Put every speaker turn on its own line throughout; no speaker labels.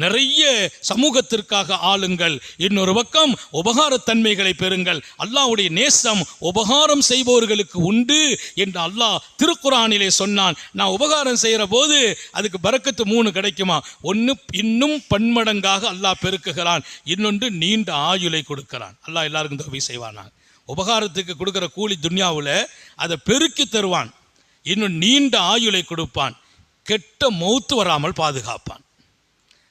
நிறைய சமூகத்திற்காக ஆளுங்கள், இன்னொரு பக்கம் உபகாரத்தன்மைகளை பெறுங்கள். அல்லாஹ்வுடைய நேசம் உபகாரம் செய்பவர்களுக்கு உண்டு என்று அல்லாஹ் திருக்குர்ஆனிலே சொன்னான். நான் உபகாரம் செய்கிற போது அதுக்கு பரக்கத்து 3 கிடைக்குமா? ஒன்று, இன்னும் பன்மடங்காக அல்லாஹ் பெருக்குகிறான். இன்னொன்று, நீண்ட ஆயுளை கொடுக்கிறான். அல்லாஹ் எல்லாருக்கும் உதவி செய்வானாக. உபகாரத்துக்கு கொடுக்குற கூலி துன்யாவில் அதை பெருக்கி தருவான். இன்னும் நீண்ட ஆயுளை கொடுப்பான். கெட்ட மௌத்து வராமல் பாதுகாப்பான்.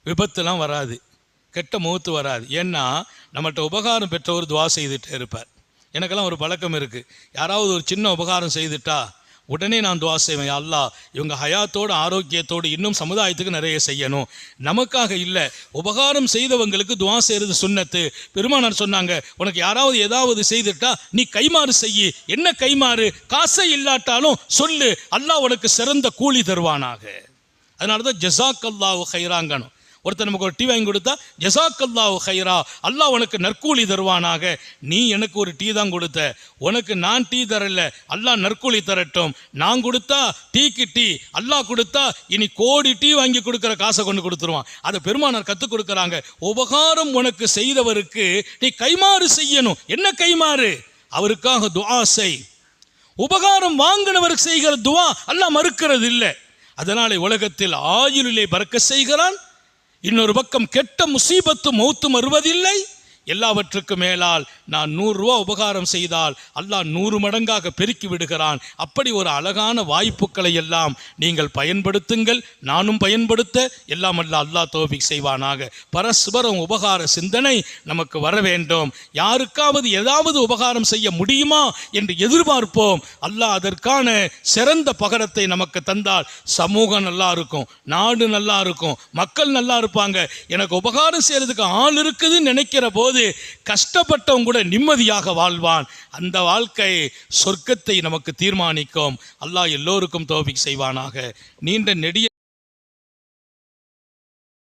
விபத்துலாம் வராது, கெட்ட மௌத்து வராது. ஏன்னா நம்மகிட்ட உபகாரம் பெற்றவர் துவா செய்துட்டே இருப்பார். எனக்கெல்லாம் ஒரு பழக்கம் இருக்குது. யாராவது ஒரு சின்ன உபகாரம் செய்துட்டா உடனே நான் துவா செய்வேன், அல்லாஹ் இவங்க ஹயாத்தோடு ஆரோக்கியத்தோடு இன்னும் சமுதாயத்துக்கு நிறைய செய்யணும். நமக்காக இல்லை, உபகாரம் செய்தவங்களுக்கு துவா செய்கிறது சுன்னத்து. பெருமானார் சொன்னாங்க, உனக்கு யாராவது ஏதாவது செய்துட்டா நீ கைமாறு செய்யி. என்ன கைமாறு? காசை இல்லாட்டாலும் சொல்லு, அல்லாஹ் உனக்கு சிறந்த கூலி தருவானாக. அதனால தான் ஜஸாக்கல்லாஹு ஹைராங்கணும். ஒருத்தர் நமக்கு ஒரு டீ வாங்கி கொடுத்தா ஜஸாக்கல்லாஹு ஹைரா, அல்லாஹ் உனக்கு நற்கூலி தருவானாக. நீ எனக்கு ஒரு டீ தான் கொடுத்த, உனக்கு நான் டீ தரல, அல்லாஹ் நற்கூலி தரட்டும். நான் கொடுத்தா டீக்கு டீ, அல்லாஹ் கொடுத்தா இனி கோடி டீ வாங்கி கொடுக்குற காசை கொண்டு கொடுத்துருவான். அதை பெருமானார் கற்றுக் கொடுக்குறாங்க. உபகாரம் உனக்கு செய்தவருக்கு நீ கைமாறு செய்யணும். என்ன கைமாறு? அவருக்காக துஆ செய். உபகாரம் வாங்கினவருக்கு செய்கிற துஆ அல்லாஹ் மறுக்கிறது இல்லை. அதனாலே உலகத்தில் ஆயுளிலே பரக்கத் செய்கிறான். இன்னொரு பக்கம் கெட்ட முசீபத்து மௌத்தும் வருவதில்லை. எல்லாவற்றுக்கும் மேலால் நான் 100 ரூபா உபகாரம் செய்தால் அல்லாஹ் 100 மடங்காக பெருக்கி விடுகிறான். அப்படி ஒரு அழகான வாய்ப்புகளை எல்லாம் நீங்கள் பயன்படுத்துங்கள். நானும் பயன்படுத்த எல்லாம் அல்லாஹ் தௌஃபீக் செய்வானாக. பரஸ்பரம் உபகார சிந்தனை நமக்கு வர வேண்டும். யாருக்காவது ஏதாவது உபகாரம் செய்ய முடியுமா என்று எதிர்பார்ப்போம். அல்லாஹ் அதற்கான சிறந்த பகரத்தை நமக்கு தந்தால் சமூகம் நல்லா இருக்கும், நாடு நல்லா இருக்கும், மக்கள் நல்லா இருப்பாங்க. எனக்கு உபகாரம் செய்யறதுக்கு ஆள் இருக்குதுன்னு நினைக்கிற போது கஷ்டப்பட்டவங்க கூட நிம்மதியாக வாழ்வான். அந்த வாழ்க்கை சொர்க்கத்தை நமக்கு தீர்மானிக்கும். அல்லாஹ் எல்லோருக்கும் தௌஃபீக் செய்வானாக. நீண்ட நெடிய